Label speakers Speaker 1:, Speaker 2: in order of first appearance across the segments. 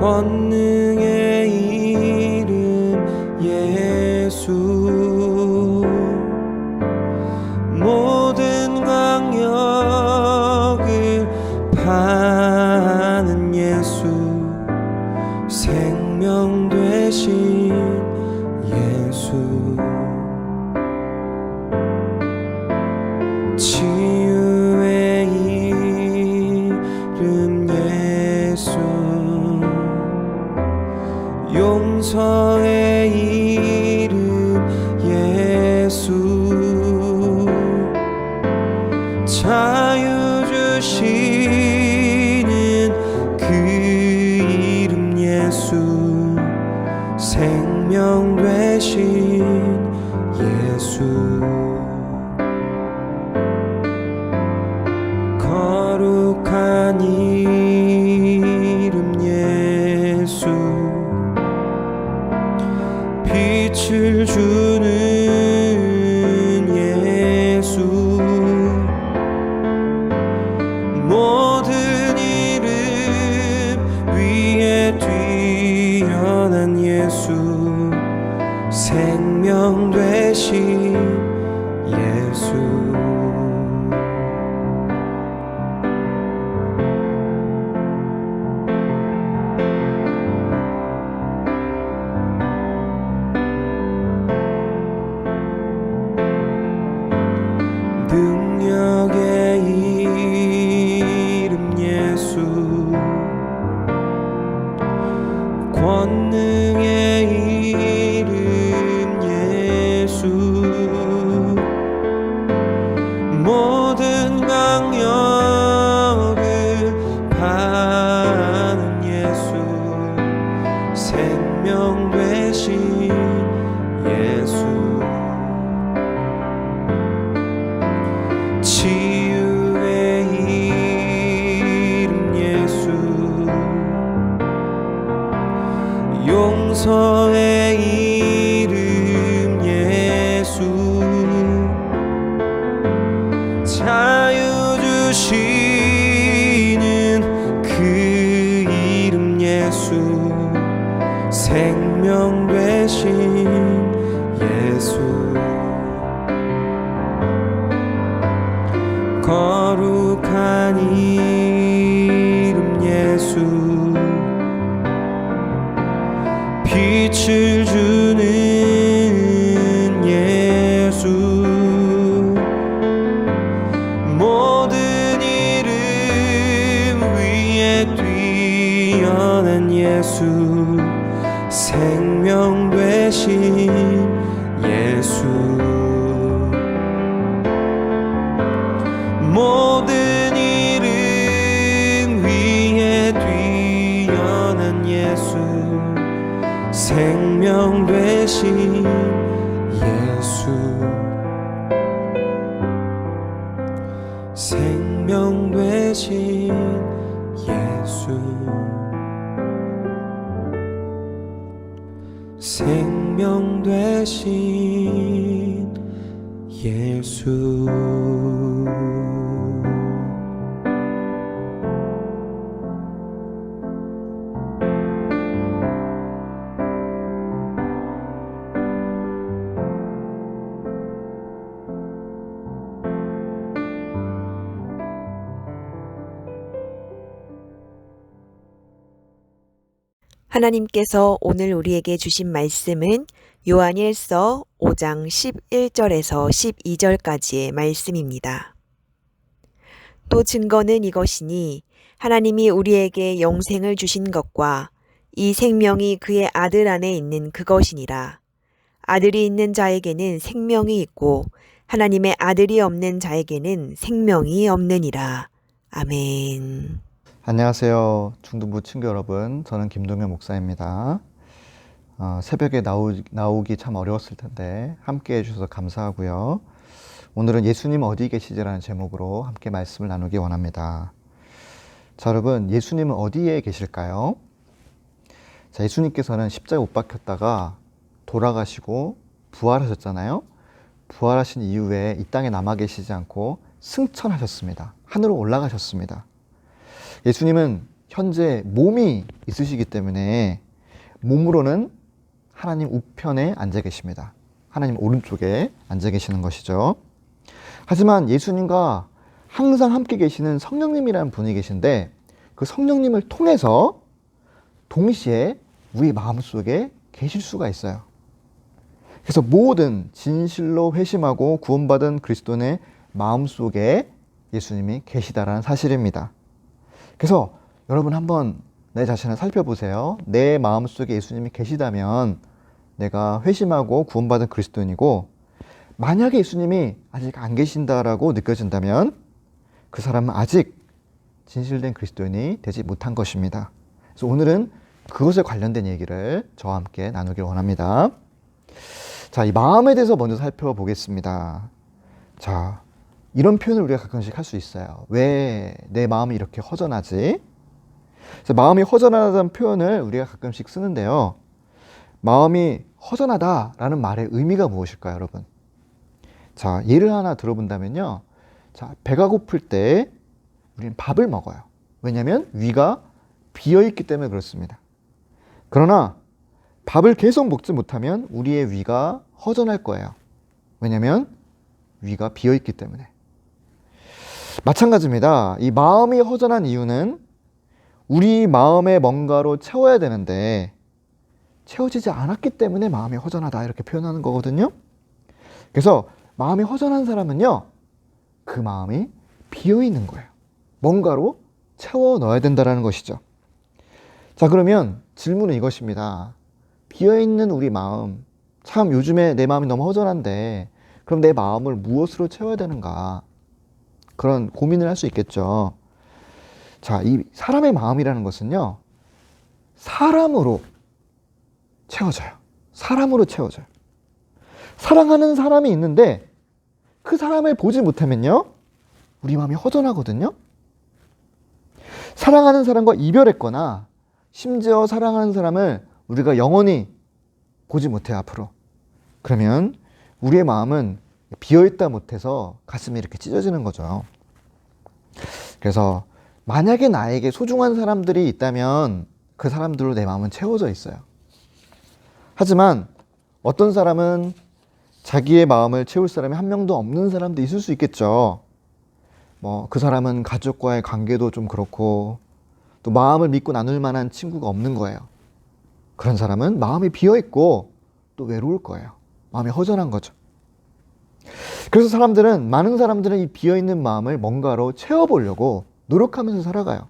Speaker 1: 권능의 이름 예수, 모든 강력을 파는 예수, 생명 되신 예수, 치유의 이름 예수, 용서의 이름 예수, 자유 주시는 그 이름 예수, 생명 되신 예수, 거룩한 이름 예수, 빛을 주는 예수, 모든 이름 위에 뛰어난 예수, 생명 되신 예수, 능력의 이름 예수, 권능의 이름 예수, 모든 강력을 파는 예수, 생명 되신 예수, 치유의 이름 예수, 용서의 이름 예수, 자유 주시는 그 이름 예수, 생명 되신 예수, 거룩한 이름 예수, 빛을 주는 예수, 모든 이름 위에 뛰어난 예수, 생명 되신 예수, 모든 이름 위에 뛰어난 예수, 생명 되신 예수, 생명 되신 예수, 생명 되신 예수.
Speaker 2: 하나님께서 오늘 우리에게 주신 말씀은 요한일서 5장 11절에서 12절까지의 말씀입니다. 또 증거는 이것이니 하나님이 우리에게 영생을 주신 것과 이 생명이 그의 아들 안에 있는 그것이니라. 아들이 있는 자에게는 생명이 있고 하나님의 아들이 없는 자에게는 생명이 없느니라. 아멘.
Speaker 3: 안녕하세요. 중등부 친구 여러분. 저는 김동현 목사입니다. 새벽에 나오기 참 어려웠을 텐데 함께 해주셔서 감사하고요. 오늘은 예수님 어디 계시지라는 제목으로 함께 말씀을 나누기 원합니다. 자, 여러분, 예수님은 어디에 계실까요? 자, 예수님께서는 십자가에 못 박혔다가 돌아가시고 부활하셨잖아요. 부활하신 이후에 이 땅에 남아 계시지 않고 승천하셨습니다. 하늘로 올라가셨습니다. 예수님은 현재 몸이 있으시기 때문에 몸으로는 하나님 우편에 앉아 계십니다. 하나님 오른쪽에 앉아 계시는 것이죠. 하지만 예수님과 항상 함께 계시는 성령님이라는 분이 계신데 그 성령님을 통해서 동시에 우리 마음속에 계실 수가 있어요. 그래서 모든 진실로 회심하고 구원받은 그리스도인의 마음속에 예수님이 계시다라는 사실입니다. 그래서 여러분 한번 내 자신을 살펴보세요. 내 마음속에 예수님이 계시다면 내가 회심하고 구원받은 그리스도인이고, 만약에 예수님이 아직 안 계신다라고 느껴진다면 그 사람은 아직 진실된 그리스도인이 되지 못한 것입니다. 그래서 오늘은 그것에 관련된 얘기를 저와 함께 나누길 원합니다. 자, 이 마음에 대해서 먼저 살펴보겠습니다. 자, 이런 표현을 우리가 가끔씩 할 수 있어요. 왜 내 마음이 이렇게 허전하지? 그래서 마음이 허전하다는 표현을 우리가 가끔씩 쓰는데요. 마음이 허전하다라는 말의 의미가 무엇일까요, 여러분? 자, 예를 하나 들어본다면요. 자, 배가 고플 때 우리는 밥을 먹어요. 왜냐하면 위가 비어있기 때문에 그렇습니다. 그러나 밥을 계속 먹지 못하면 우리의 위가 허전할 거예요. 왜냐하면 위가 비어있기 때문에. 마찬가지입니다. 이 마음이 허전한 이유는 우리 마음에 뭔가로 채워야 되는데 채워지지 않았기 때문에 마음이 허전하다 이렇게 표현하는 거거든요. 그래서 마음이 허전한 사람은요, 그 마음이 비어있는 거예요. 뭔가로 채워 넣어야 된다는 것이죠. 자, 그러면 질문은 이것입니다. 비어있는 우리 마음, 참 요즘에 내 마음이 너무 허전한데 그럼 내 마음을 무엇으로 채워야 되는가, 그런 고민을 할 수 있겠죠. 자, 이 사람의 마음이라는 것은요, 사람으로 채워져요. 사람으로 채워져요. 사랑하는 사람이 있는데 그 사람을 보지 못하면요, 우리 마음이 허전하거든요. 사랑하는 사람과 이별했거나 심지어 사랑하는 사람을 우리가 영원히 보지 못해 앞으로. 그러면 우리의 마음은 비어있다 못해서 가슴이 이렇게 찢어지는 거죠. 그래서 만약에 나에게 소중한 사람들이 있다면 그 사람들로 내 마음은 채워져 있어요. 하지만 어떤 사람은 자기의 마음을 채울 사람이 한 명도 없는 사람도 있을 수 있겠죠. 그 사람은 가족과의 관계도 좀 그렇고 또 마음을 믿고 나눌 만한 친구가 없는 거예요. 그런 사람은 마음이 비어있고 또 외로울 거예요. 마음이 허전한 거죠. 그래서 많은 사람들은 이 비어있는 마음을 뭔가로 채워보려고 노력하면서 살아가요.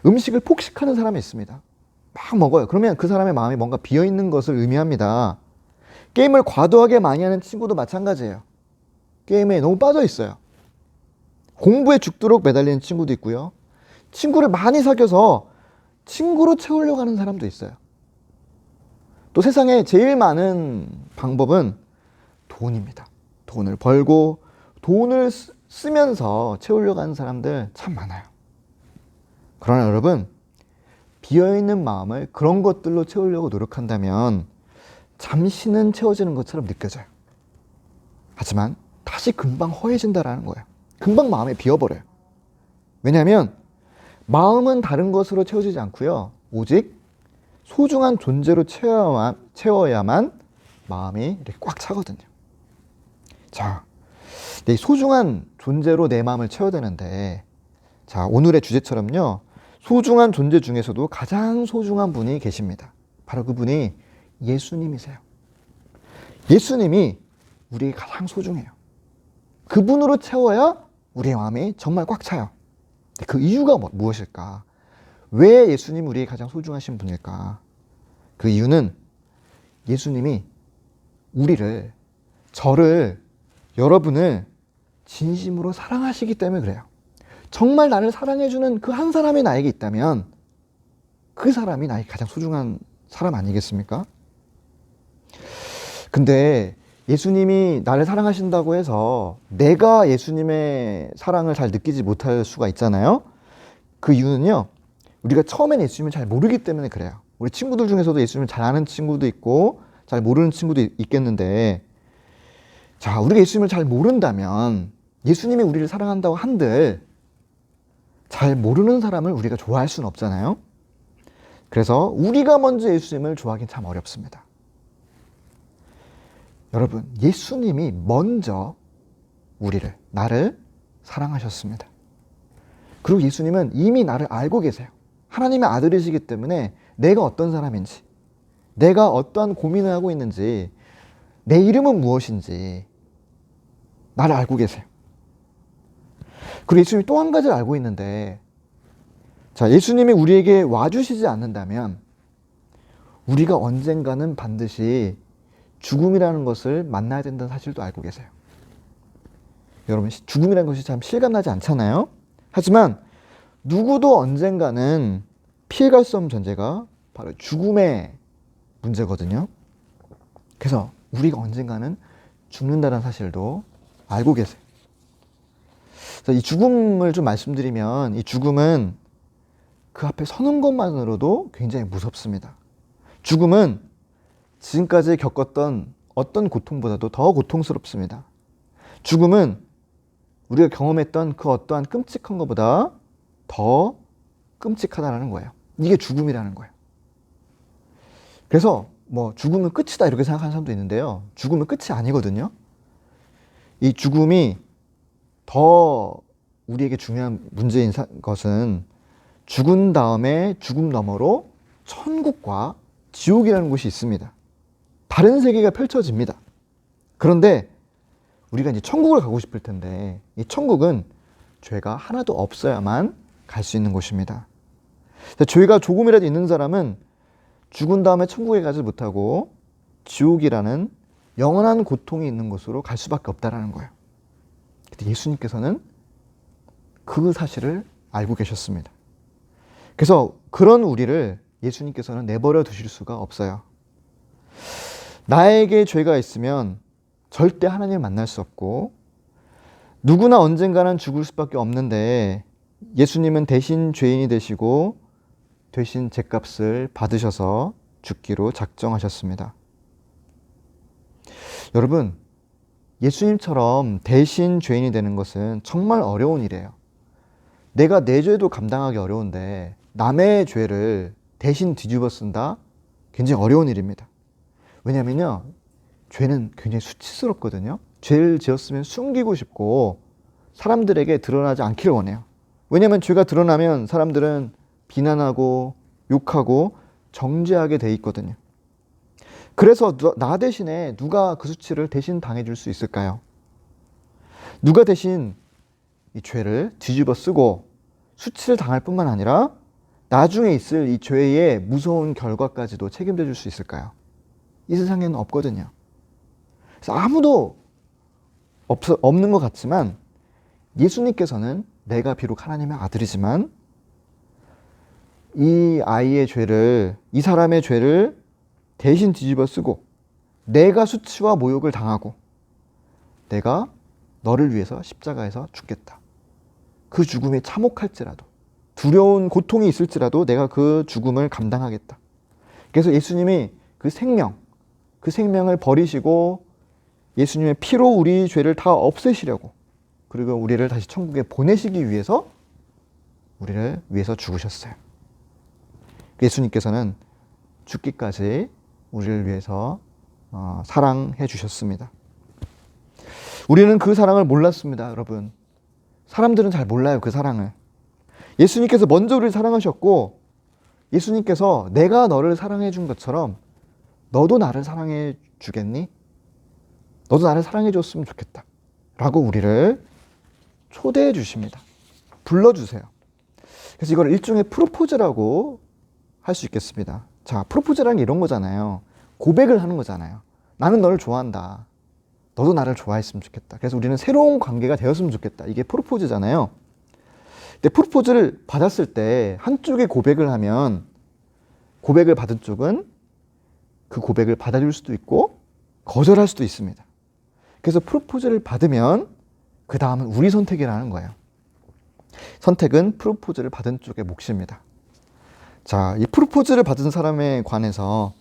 Speaker 3: 음식을 폭식하는 사람이 있습니다. 막 먹어요. 그러면 그 사람의 마음이 뭔가 비어있는 것을 의미합니다. 게임을 과도하게 많이 하는 친구도 마찬가지예요. 게임에 너무 빠져 있어요. 공부에 죽도록 매달리는 친구도 있고요. 친구를 많이 사귀어서 친구로 채우려고 하는 사람도 있어요. 또 세상에 제일 많은 방법은 돈입니다. 돈을 벌고 돈을 쓰면서 채우려고 하는 사람들 참 많아요. 그러나 여러분, 비어있는 마음을 그런 것들로 채우려고 노력한다면 잠시는 채워지는 것처럼 느껴져요. 하지만 다시 금방 허해진다라는 거예요. 금방 마음이 비어버려요. 왜냐하면 마음은 다른 것으로 채워지지 않고요, 오직 소중한 존재로 채워야만 마음이 이렇게 꽉 차거든요. 자, 이 소중한 존재로 내 마음을 채워야 되는데, 자, 오늘의 주제처럼요, 소중한 존재 중에서도 가장 소중한 분이 계십니다. 바로 그분이 예수님이세요. 예수님이 우리에게 가장 소중해요. 그분으로 채워야 우리의 마음이 정말 꽉 차요. 그 이유가 무엇일까? 왜 예수님이 우리에게 가장 소중하신 분일까? 그 이유는 예수님이 저를, 여러분을 진심으로 사랑하시기 때문에 그래요. 정말 나를 사랑해주는 그 한 사람이 나에게 있다면 그 사람이 나에게 가장 소중한 사람 아니겠습니까? 근데 예수님이 나를 사랑하신다고 해서 내가 예수님의 사랑을 잘 느끼지 못할 수가 있잖아요. 그 이유는요, 우리가 처음엔 예수님을 잘 모르기 때문에 그래요. 우리 친구들 중에서도 예수님을 잘 아는 친구도 있고 잘 모르는 친구도 있겠는데, 자, 우리가 예수님을 잘 모른다면 예수님이 우리를 사랑한다고 한들 잘 모르는 사람을 우리가 좋아할 수는 없잖아요. 그래서 우리가 먼저 예수님을 좋아하긴 참 어렵습니다. 여러분, 예수님이 먼저 나를 사랑하셨습니다. 그리고 예수님은 이미 나를 알고 계세요. 하나님의 아들이시기 때문에 내가 어떤 사람인지, 내가 어떠한 고민을 하고 있는지, 내 이름은 무엇인지 나를 알고 계세요. 그리고 예수님이 또 한 가지를 알고 있는데, 자, 예수님이 우리에게 와주시지 않는다면 우리가 언젠가는 반드시 죽음이라는 것을 만나야 된다는 사실도 알고 계세요. 여러분, 죽음이라는 것이 참 실감나지 않잖아요. 하지만 누구도 언젠가는 피해갈 수 없는 존재가 바로 죽음의 문제거든요. 그래서 우리가 언젠가는 죽는다는 사실도 알고 계세요. 이 죽음을 좀 말씀드리면, 이 죽음은 그 앞에 서는 것만으로도 굉장히 무섭습니다. 죽음은 지금까지 겪었던 어떤 고통보다도 더 고통스럽습니다. 죽음은 우리가 경험했던 그 어떠한 끔찍한 것보다 더 끔찍하다는 거예요. 이게 죽음이라는 거예요. 그래서 죽음은 끝이다 이렇게 생각하는 사람도 있는데요. 죽음은 끝이 아니거든요. 이 죽음이 더 우리에게 중요한 문제인 것은 죽은 다음에 죽음 너머로 천국과 지옥이라는 곳이 있습니다. 다른 세계가 펼쳐집니다. 그런데 우리가 이제 천국을 가고 싶을 텐데, 이 천국은 죄가 하나도 없어야만 갈 수 있는 곳입니다. 죄가 조금이라도 있는 사람은 죽은 다음에 천국에 가지 못하고 지옥이라는 영원한 고통이 있는 곳으로 갈 수밖에 없다라는 거예요. 근데 예수님께서는 그 사실을 알고 계셨습니다. 그래서 그런 우리를 예수님께서는 내버려 두실 수가 없어요. 나에게 죄가 있으면 절대 하나님을 만날 수 없고, 누구나 언젠가는 죽을 수밖에 없는데 예수님은 대신 죄인이 되시고 대신 죗값을 받으셔서 죽기로 작정하셨습니다. 여러분, 예수님처럼 대신 죄인이 되는 것은 정말 어려운 일이에요. 내가 내 죄도 감당하기 어려운데 남의 죄를 대신 뒤집어 쓴다? 굉장히 어려운 일입니다. 왜냐면요, 죄는 굉장히 수치스럽거든요. 죄를 지었으면 숨기고 싶고 사람들에게 드러나지 않기를 원해요. 왜냐면 죄가 드러나면 사람들은 비난하고 욕하고 정죄하게 돼 있거든요. 그래서 나 대신에 누가 그 수치를 대신 당해줄 수 있을까요? 누가 대신 이 죄를 뒤집어 쓰고 수치를 당할 뿐만 아니라 나중에 있을 이 죄의 무서운 결과까지도 책임져 줄 수 있을까요? 이 세상에는 없거든요. 그래서 아무도 없는 것 같지만 예수님께서는 내가 비록 하나님의 아들이지만 이 아이의 죄를, 이 사람의 죄를 대신 뒤집어 쓰고 내가 수치와 모욕을 당하고 내가 너를 위해서 십자가에서 죽겠다. 그 죽음이 참혹할지라도 두려운 고통이 있을지라도 내가 그 죽음을 감당하겠다. 그래서 예수님이 그 생명을 버리시고 예수님의 피로 우리 죄를 다 없애시려고, 그리고 우리를 다시 천국에 보내시기 위해서 우리를 위해서 죽으셨어요. 예수님께서는 죽기까지 우리를 위해서 사랑해 주셨습니다. 우리는 그 사랑을 몰랐습니다, 여러분. 사람들은 잘 몰라요, 그 사랑을. 예수님께서 먼저 우리를 사랑하셨고, 예수님께서 내가 너를 사랑해 준 것처럼 너도 나를 사랑해 주겠니? 너도 나를 사랑해 줬으면 좋겠다 라고 우리를 초대해 주십니다. 불러주세요. 그래서 이걸 일종의 프로포즈라고 할 수 있겠습니다. 자, 프로포즈라는 게 이런 거잖아요. 고백을 하는 거잖아요. 나는 너를 좋아한다. 너도 나를 좋아했으면 좋겠다. 그래서 우리는 새로운 관계가 되었으면 좋겠다. 이게 프로포즈잖아요. 근데 프로포즈를 받았을 때 한쪽이 고백을 하면 고백을 받은 쪽은 그 고백을 받아줄 수도 있고 거절할 수도 있습니다. 그래서 프로포즈를 받으면 그 다음은 우리 선택이라는 거예요. 선택은 프로포즈를 받은 쪽의 몫입니다. 자, 이 프로포즈를 받은 사람에 관해서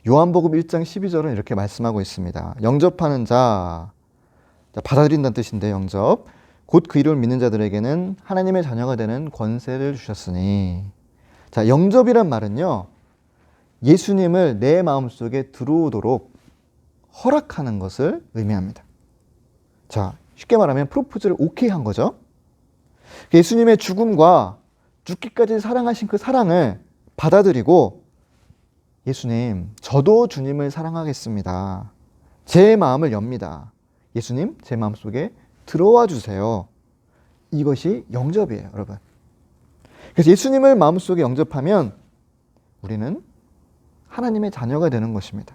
Speaker 3: 요한복음 1장 12절은 이렇게 말씀하고 있습니다. 영접하는 자, 받아들인다는 뜻인데 영접. 곧 그 이름을 믿는 자들에게는 하나님의 자녀가 되는 권세를 주셨으니. 자, 영접이란 말은요, 예수님을 내 마음속에 들어오도록 허락하는 것을 의미합니다. 자, 쉽게 말하면 프로포즈를 오케이 한 거죠. 예수님의 죽음과 죽기까지 사랑하신 그 사랑을 받아들이고, 예수님, 저도 주님을 사랑하겠습니다. 제 마음을 엽니다. 예수님, 제 마음속에 들어와 주세요. 이것이 영접이에요, 여러분. 그래서 예수님을 마음속에 영접하면 우리는 하나님의 자녀가 되는 것입니다.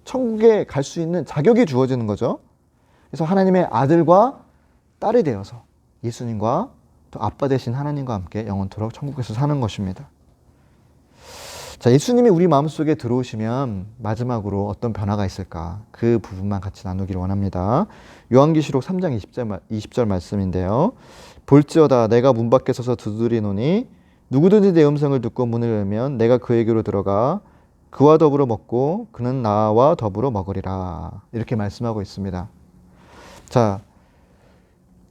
Speaker 3: 천국에 갈 수 있는 자격이 주어지는 거죠. 그래서 하나님의 아들과 딸이 되어서 예수님과 또 아빠 되신 하나님과 함께 영원토록 천국에서 사는 것입니다. 자, 예수님이 우리 마음속에 들어오시면 마지막으로 어떤 변화가 있을까? 그 부분만 같이 나누기를 원합니다. 요한계시록 3장 20절 말씀인데요. 볼지어다 내가 문 밖에 서서 두드리노니 누구든지 내 음성을 듣고 문을 열면 내가 그에게로 들어가 그와 더불어 먹고 그는 나와 더불어 먹으리라. 이렇게 말씀하고 있습니다. 자,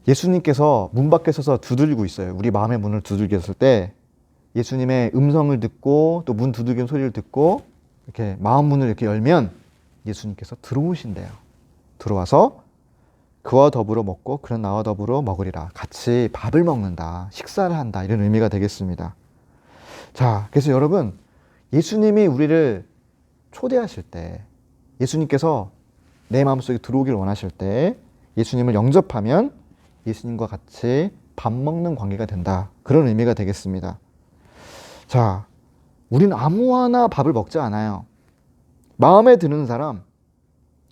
Speaker 3: 예수님께서 문 밖에 서서 두들기고 있어요. 우리 마음의 문을 두들겼을 때 예수님의 음성을 듣고 또 문 두들기는 소리를 듣고 이렇게 마음 문을 이렇게 열면 예수님께서 들어오신대요. 들어와서 그와 더불어 먹고 그는 나와 더불어 먹으리라. 같이 밥을 먹는다. 식사를 한다. 이런 의미가 되겠습니다. 자, 그래서 여러분, 예수님이 우리를 초대하실 때, 예수님께서 내 마음속에 들어오기를 원하실 때 예수님을 영접하면 예수님과 같이 밥 먹는 관계가 된다. 그런 의미가 되겠습니다. 자, 우리는 아무하나 밥을 먹지 않아요. 마음에 드는 사람,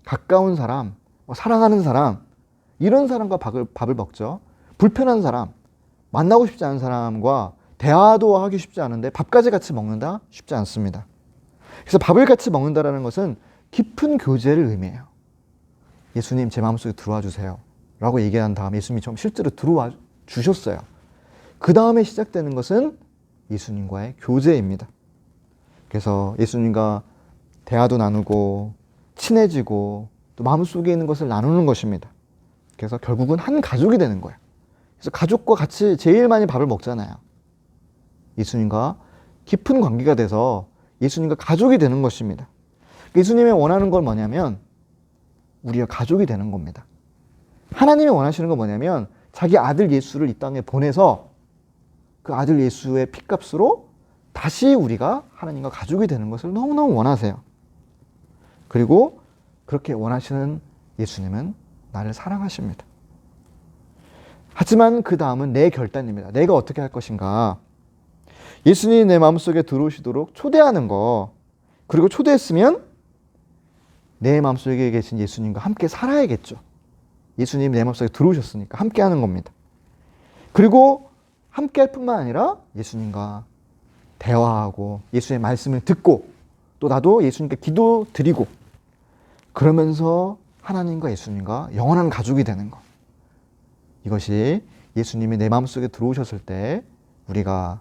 Speaker 3: 가까운 사람, 사랑하는 사람, 이런 사람과 밥을 먹죠. 불편한 사람, 만나고 싶지 않은 사람과 대화도 하기 쉽지 않은데 밥까지 같이 먹는다? 쉽지 않습니다. 그래서 밥을 같이 먹는다는 것은 깊은 교제를 의미해요. 예수님, 제 마음속에 들어와 주세요 라고 얘기한 다음에 예수님이 좀 실제로 들어와 주셨어요. 그 다음에 시작되는 것은 예수님과의 교제입니다. 그래서 예수님과 대화도 나누고 친해지고 또 마음속에 있는 것을 나누는 것입니다. 그래서 결국은 한 가족이 되는 거예요. 그래서 가족과 같이 제일 많이 밥을 먹잖아요. 예수님과 깊은 관계가 돼서 예수님과 가족이 되는 것입니다. 예수님이 원하는 건 뭐냐면 우리가 가족이 되는 겁니다. 하나님이 원하시는 건 뭐냐면 자기 아들 예수를 이 땅에 보내서 그 아들 예수의 피값으로 다시 우리가 하나님과 가족이 되는 것을 너무너무 원하세요. 그리고 그렇게 원하시는 예수님은 나를 사랑하십니다. 하지만 그 다음은 내 결단입니다. 내가 어떻게 할 것인가. 예수님이 내 마음속에 들어오시도록 초대하는 거, 그리고 초대했으면 내 마음속에 계신 예수님과 함께 살아야겠죠. 예수님이 내 마음속에 들어오셨으니까 함께 하는 겁니다. 그리고 함께 할 뿐만 아니라 예수님과 대화하고 예수의 말씀을 듣고 또 나도 예수님께 기도 드리고 그러면서 하나님과 예수님과 영원한 가족이 되는 것. 이것이 예수님이 내 마음속에 들어오셨을 때 우리가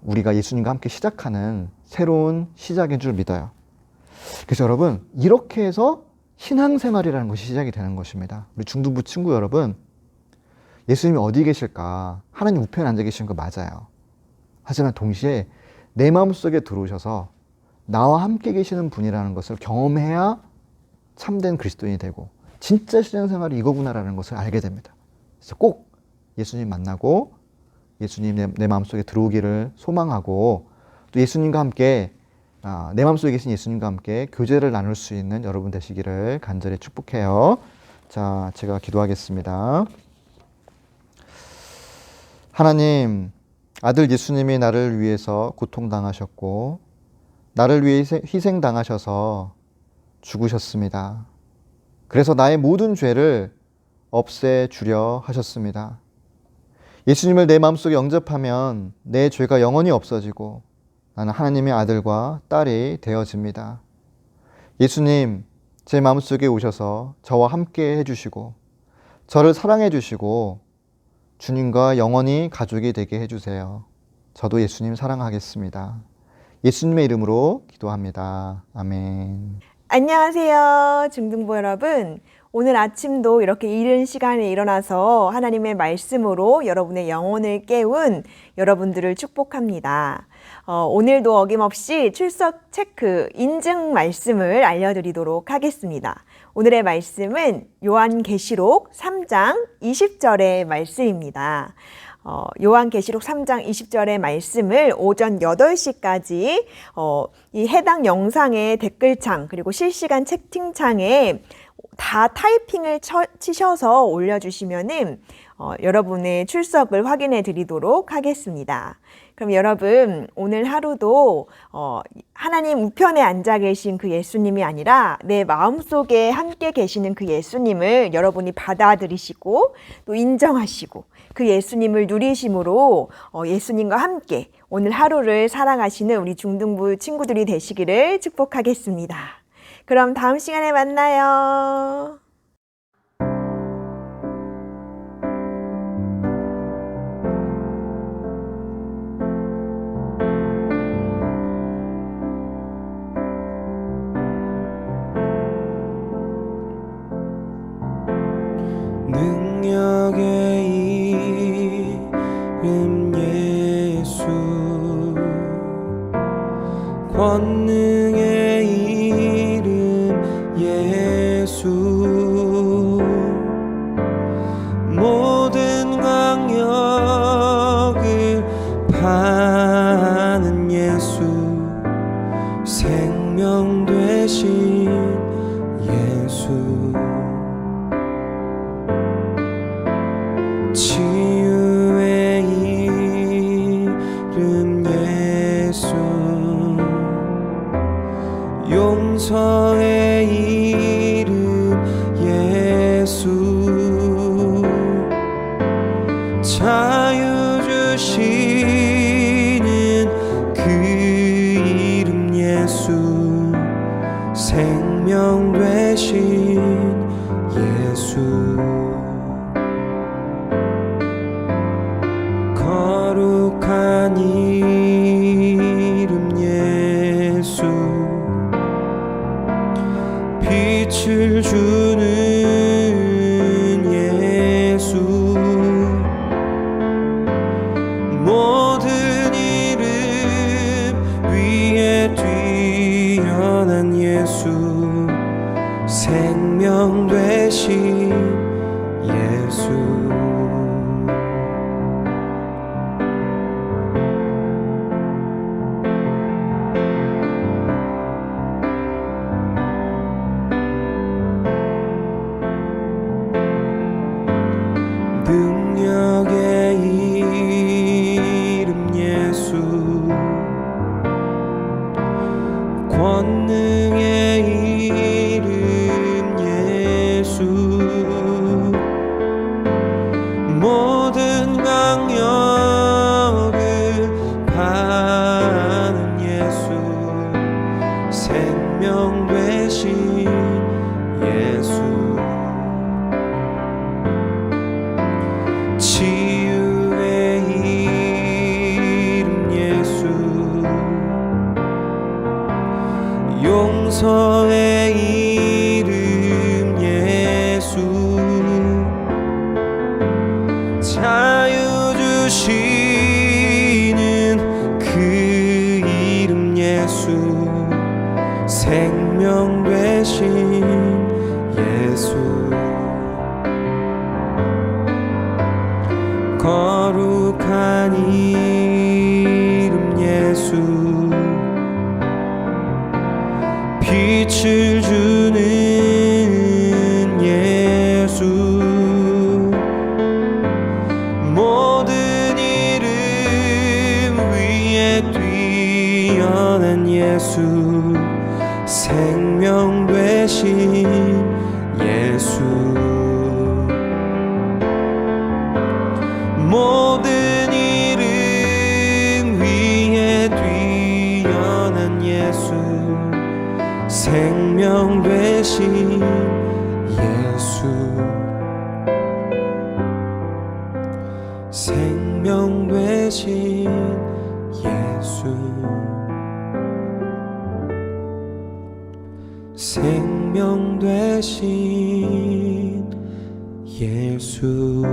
Speaker 3: 예수님과 함께 시작하는 새로운 시작인 줄 믿어요. 그래서 여러분, 이렇게 해서 신앙생활이라는 것이 시작이 되는 것입니다. 우리 중등부 친구 여러분, 예수님이 어디 계실까? 하나님 우편에 앉아 계신 거 맞아요. 하지만 동시에 내 마음속에 들어오셔서 나와 함께 계시는 분이라는 것을 경험해야 참된 그리스도인이 되고 진짜 신앙생활이 이거구나라는 것을 알게 됩니다. 그래서 꼭 예수님 만나고 예수님 내 마음속에 들어오기를 소망하고 또 예수님과 함께 내 마음속에 계신 예수님과 함께 교제를 나눌 수 있는 여러분 되시기를 간절히 축복해요. 자, 제가 기도하겠습니다. 하나님, 아들 예수님이 나를 위해서 고통당하셨고 나를 위해 희생당하셔서 죽으셨습니다. 그래서 나의 모든 죄를 없애주려 하셨습니다. 예수님을 내 마음속에 영접하면 내 죄가 영원히 없어지고 나는 하나님의 아들과 딸이 되어집니다. 예수님, 제 마음속에 오셔서 저와 함께 해주시고 저를 사랑해 주시고 주님과 영원히 가족이 되게 해주세요. 저도 예수님 사랑하겠습니다. 예수님의 이름으로 기도합니다. 아멘.
Speaker 2: 안녕하세요, 중등부 여러분. 오늘 아침도 이렇게 이른 시간에 일어나서 하나님의 말씀으로 여러분의 영혼을 깨운 여러분들을 축복합니다. 오늘도 어김없이 출석 체크 인증 말씀을 알려드리도록 하겠습니다. 오늘의 말씀은 요한계시록 3장 20절의 말씀입니다. 요한계시록 3장 20절의 말씀을 오전 8시까지 이 해당 영상의 댓글창 그리고 실시간 채팅창에 다 타이핑을 치셔서 올려주시면은 여러분의 출석을 확인해 드리도록 하겠습니다. 그럼 여러분 오늘 하루도 하나님 우편에 앉아 계신 그 예수님이 아니라 내 마음속에 함께 계시는 그 예수님을 여러분이 받아들이시고 또 인정하시고 그 예수님을 누리심으로 예수님과 함께 오늘 하루를 살아가시는 우리 중등부 친구들이 되시기를 축복하겠습니다. 그럼 다음 시간에 만나요.
Speaker 1: 능력의 이름 예수 권능의 이름 예수 모든 강력을 파는 예수 생명 되신 예수 치유의 이름 예수 용서의 이름 예수 자유 주시는 그 이름 예수 생명 되신 예수 거룩한 이름 예수 빛을 주는 예수 모든 이름 위에 뛰어난 예수 생명 되신 예수 능력의 이름 예수 권능의 이름 예수 모든 강력을 파는 예수 생명 되신 예수 치유의 이름 예수 용서의 이름 예수 자유 주시는 그 이름 예수 생명 되신 예수 거룩한 이름 예수 빛을 주는 예수 모든 이름 위에 뛰어난 예수 생명 되신 예수 모든 이름 위에 뛰어난 예수 생명 되신 예수 생명 되신 예수 생명 되신 예수